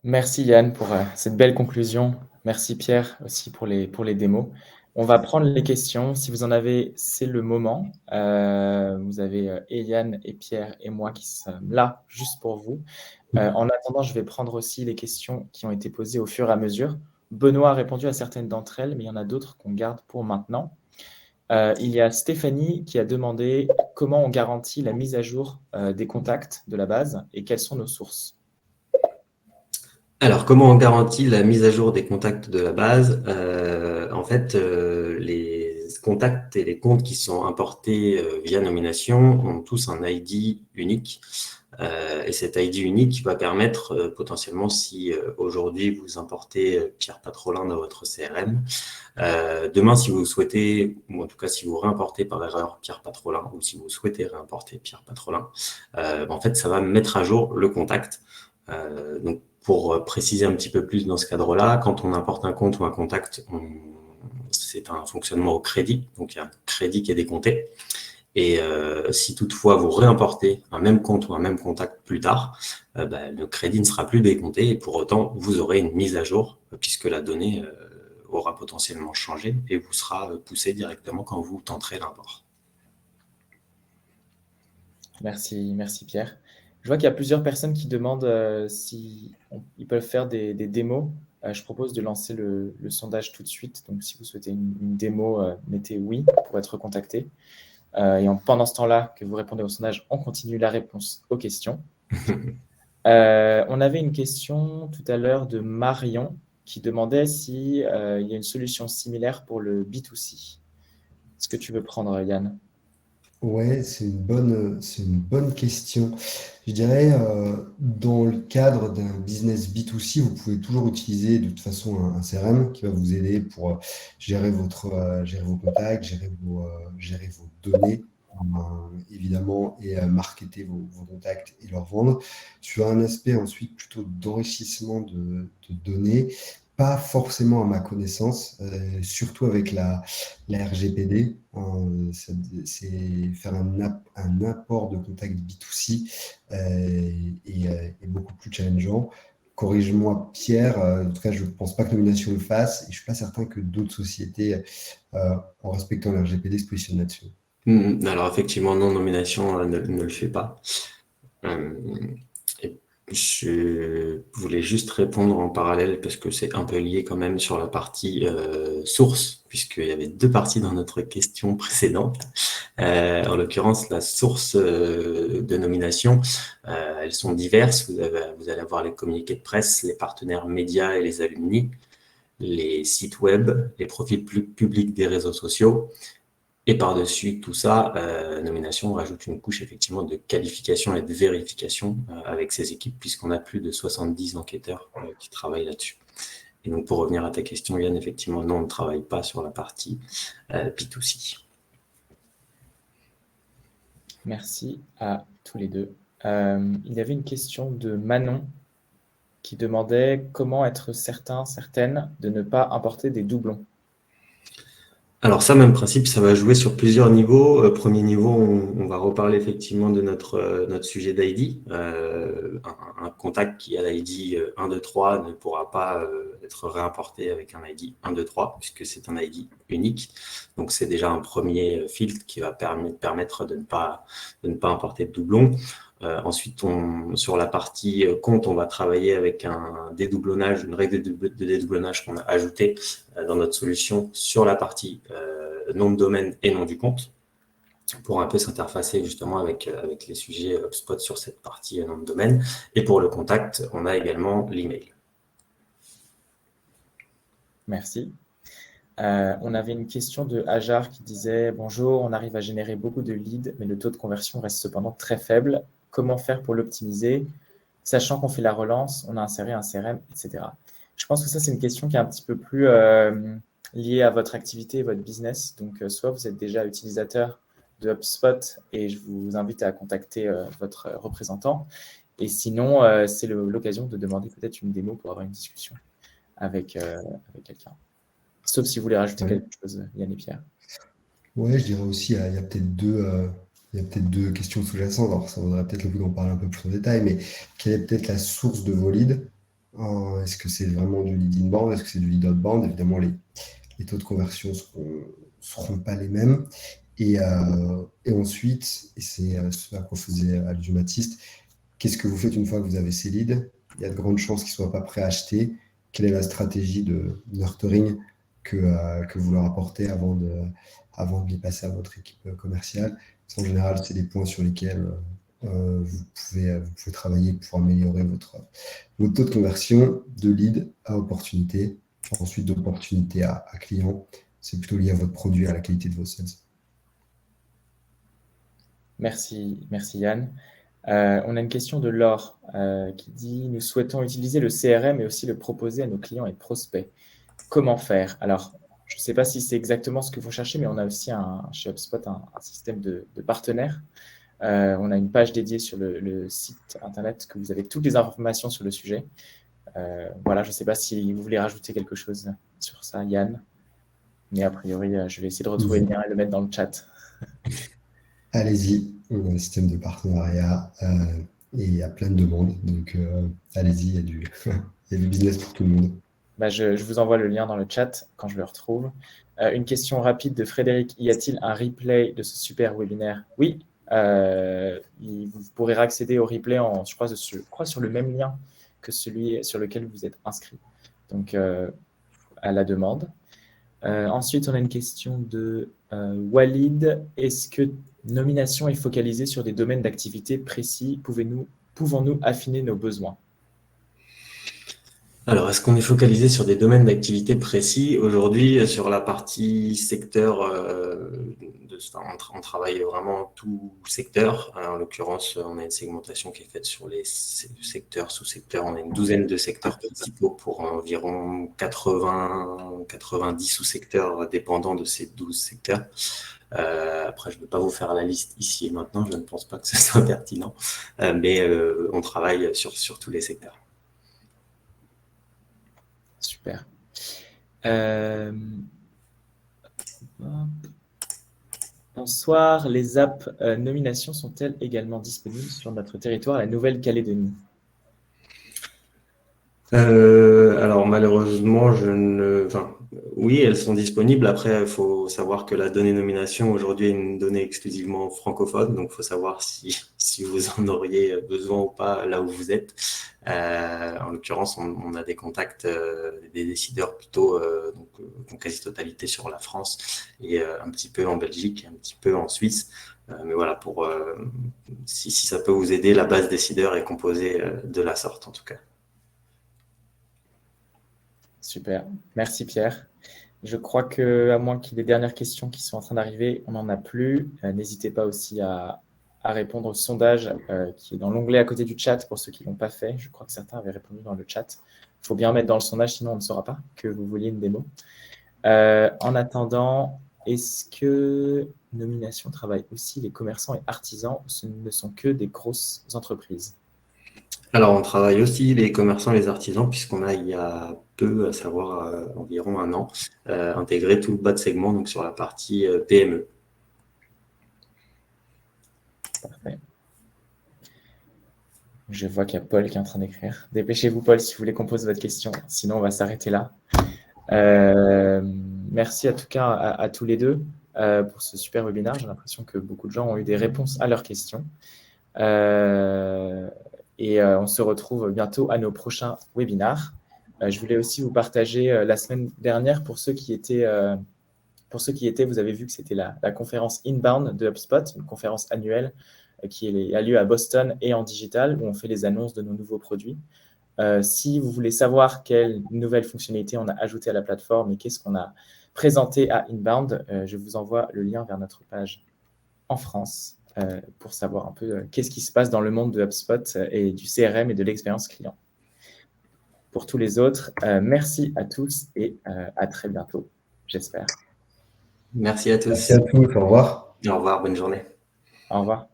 Merci Yann pour cette belle conclusion. Merci Pierre aussi pour les démos. On va prendre les questions. Si vous en avez, c'est le moment. Vous avez et Yann et Pierre et moi qui sommes là juste pour vous. En attendant, je vais prendre aussi les questions qui ont été posées au fur et à mesure. Benoît a répondu à certaines d'entre elles, mais il y en a d'autres qu'on garde pour maintenant. Il y a Stéphanie qui a demandé comment on garantit la mise à jour des contacts de la base et quelles sont nos sources. Alors, comment on garantit la mise à jour des contacts de la base? En fait, les contacts et les comptes qui sont importés via nomination ont tous un ID unique. Et cet ID unique va permettre potentiellement, si aujourd'hui vous importez Pierre Patrolin dans votre CRM, demain, si vous souhaitez, ou en tout cas si vous réimportez par erreur Pierre Patrolin, ou si vous souhaitez réimporter Pierre Patrolin, en fait, ça va mettre à jour le contact. Donc, pour préciser un petit peu plus dans ce cadre-là, quand on importe un compte ou un contact, c'est un fonctionnement au crédit, donc il y a un crédit qui est décompté. Et si toutefois vous réimportez un même compte ou un même contact plus tard, le crédit ne sera plus décompté et pour autant vous aurez une mise à jour puisque la donnée aura potentiellement changé et vous sera poussée directement quand vous tenterez l'import. Merci Pierre. Je vois qu'il y a plusieurs personnes qui demandent si ils peuvent faire des démos. Je propose de lancer le sondage tout de suite. Donc, si vous souhaitez une démo, mettez oui pour être contacté. Et pendant ce temps-là que vous répondez au sondage, on continue la réponse aux questions. On avait une question tout à l'heure de Marion qui demandait s'il y a une solution similaire pour le B2C. Est-ce que tu veux prendre, Yann? Ouais, c'est une bonne question. Je dirais, dans le cadre d'un business B2C, vous pouvez toujours utiliser de toute façon un CRM qui va vous aider pour gérer vos contacts, gérer vos données, évidemment, et marketer vos contacts et leur vendre. Sur un aspect ensuite plutôt d'enrichissement de données, pas forcément à ma connaissance, surtout avec la RGPD, c'est faire un apport de contact B2C est beaucoup plus challengeant. Corrige-moi Pierre, en tout cas je ne pense pas que Nomination le fasse et je ne suis pas certain que d'autres sociétés, en respectant la RGPD, se positionnent là-dessus. Alors effectivement, non, Nomination ne le fait pas. Je voulais juste répondre en parallèle parce que c'est un peu lié quand même sur la partie source, puisqu'il y avait deux parties dans notre question précédente. En l'occurrence, la source de nomination, elles sont diverses. Vous allez avoir les communiqués de presse, les partenaires médias et les alumni, les sites web, les profils publics des réseaux sociaux. Et par-dessus tout ça, Nomination rajoute une couche effectivement de qualification et de vérification avec ses équipes, puisqu'on a plus de 70 enquêteurs qui travaillent là-dessus. Et donc, pour revenir à ta question, Yann, effectivement, non, on ne travaille pas sur la partie B2C. Merci à tous les deux. Il y avait une question de Manon qui demandait comment être certain, certaine de ne pas importer des doublons. Alors ça, même principe, ça va jouer sur plusieurs niveaux. Premier niveau, on va reparler effectivement de notre sujet d'ID. Un contact qui a l'ID 1, 2, 3 ne pourra pas être réimporté avec un ID 1, 2, 3 puisque c'est un ID unique. Donc c'est déjà un premier filtre qui va permettre de ne pas importer de doublons. Ensuite, sur la partie compte, on va travailler avec un dédoublonnage, une règle de dédoublonnage qu'on a ajoutée dans notre solution sur la partie nom de domaine et nom du compte pour un peu s'interfacer justement avec les sujets HubSpot sur cette partie nom de domaine. Et pour le contact, on a également l'email. Merci. On avait une question de Hajar qui disait « Bonjour, on arrive à générer beaucoup de leads, mais le taux de conversion reste cependant très faible. Comment faire pour l'optimiser? Sachant qu'on fait la relance, on a inséré un CRM, etc. » Je pense que ça, c'est une question qui est un petit peu plus liée à votre activité et votre business. Donc, soit vous êtes déjà utilisateur de HubSpot et je vous invite à contacter votre représentant. Et sinon, c'est l'occasion de demander peut-être une démo pour avoir une discussion avec quelqu'un. Sauf si vous voulez rajouter quelque chose, Yann et Pierre. Ouais, je dirais aussi, il y a peut-être deux questions sous-jacentes. Alors, ça vaudrait peut-être le coup d'en parler un peu plus en détail, mais quelle est peut-être la source de vos leads? Est-ce que c'est vraiment du lead inbound? Est-ce que c'est du lead outbound? Évidemment, les taux de conversion seront pas les mêmes. Et ensuite, et c'est ce à quoi faisait allusion Baptiste, qu'est-ce que vous faites une fois que vous avez ces leads? Il y a de grandes chances qu'ils ne soient pas prêts à acheter. Quelle est la stratégie de nurturing que vous leur apportez avant de les passer à votre équipe commerciale? En général, c'est des points sur lesquels vous pouvez travailler pour améliorer votre taux de conversion de lead à opportunité, ensuite d'opportunité à client. C'est plutôt lié à votre produit, à la qualité de vos sales. Merci Yann. On a une question de Laure qui dit « Nous souhaitons utiliser le CRM et aussi le proposer à nos clients et prospects. Comment faire ?» Alors, je ne sais pas si c'est exactement ce que vous cherchez, mais on a aussi chez HubSpot un système de partenaires. On a une page dédiée sur le site internet que vous avez toutes les informations sur le sujet. Voilà, je ne sais pas si vous voulez rajouter quelque chose sur ça, Yann. Mais a priori, je vais essayer de retrouver le lien et le mettre dans le chat. Allez-y, on a un système de partenariat et il y a plein de demandes. Donc, allez-y, il y a du business pour tout le monde. Je vous envoie le lien dans le chat quand je le retrouve. Une question rapide de Frédéric. Y a-t-il un replay de ce super webinaire? Oui, vous pourrez accéder au replay, je crois sur le même lien que celui sur lequel vous êtes inscrit. Donc, à la demande. Ensuite, on a une question de Walid. Est-ce que Nomination est focalisée sur des domaines d'activité précis? Pouvons-nous affiner nos besoins? Alors, est-ce qu'on est focalisé sur des domaines d'activité précis? Aujourd'hui, sur la partie secteur, on travaille vraiment tout secteur. En l'occurrence, on a une segmentation qui est faite sur les secteurs, sous-secteurs. On a une douzaine de secteurs principaux pour environ 90 sous-secteurs dépendants de ces 12 secteurs. Après, je ne vais pas vous faire la liste ici et maintenant, je ne pense pas que ce soit pertinent, mais on travaille sur tous les secteurs. Super. Bonsoir, les apps nomination sont-elles également disponibles sur notre territoire, la Nouvelle-Calédonie? Alors malheureusement, oui, elles sont disponibles. Après, il faut savoir que la donnée nomination aujourd'hui est une donnée exclusivement francophone, donc il faut savoir si vous en auriez besoin ou pas là où vous êtes. En l'occurrence, on a des contacts, des décideurs plutôt, donc en quasi-totalité sur la France et un petit peu en Belgique, un petit peu en Suisse. Mais voilà, si ça peut vous aider, la base décideur est composée de la sorte en tout cas. Super, merci Pierre. Je crois qu'à moins qu'il y ait des dernières questions qui sont en train d'arriver, on n'en a plus. N'hésitez pas aussi à répondre au sondage qui est dans l'onglet à côté du chat pour ceux qui ne l'ont pas fait. Je crois que certains avaient répondu dans le chat. Il faut bien mettre dans le sondage, sinon on ne saura pas que vous vouliez une démo. En attendant, est-ce que Nomination travaille aussi les commerçants et artisans ou ce ne sont que des grosses entreprises? Alors, on travaille aussi les commerçants, les artisans, puisqu'on a, il y a peu, à savoir environ 1 an, intégré tout le bas de segment, donc sur la partie PME. Parfait. Je vois qu'il y a Paul qui est en train d'écrire. Dépêchez-vous, Paul, si vous voulez qu'on pose votre question. Sinon, on va s'arrêter là. Merci en tout cas à tous les deux pour ce super webinaire. J'ai l'impression que beaucoup de gens ont eu des réponses à leurs questions. On se retrouve bientôt à nos prochains webinars. Je voulais aussi vous partager la semaine dernière, pour ceux qui étaient, vous avez vu que c'était la conférence Inbound de HubSpot, une conférence annuelle qui a lieu à Boston et en digital, où on fait les annonces de nos nouveaux produits. Si vous voulez savoir quelles nouvelles fonctionnalités on a ajoutées à la plateforme et qu'est-ce qu'on a présenté à Inbound, je vous envoie le lien vers notre page en France pour savoir un peu qu'est-ce qui se passe dans le monde de HubSpot et du CRM et de l'expérience client. Pour tous les autres, merci à tous et à très bientôt, j'espère. Merci à tous. Merci à tous, au revoir. Au revoir, bonne journée. Au revoir.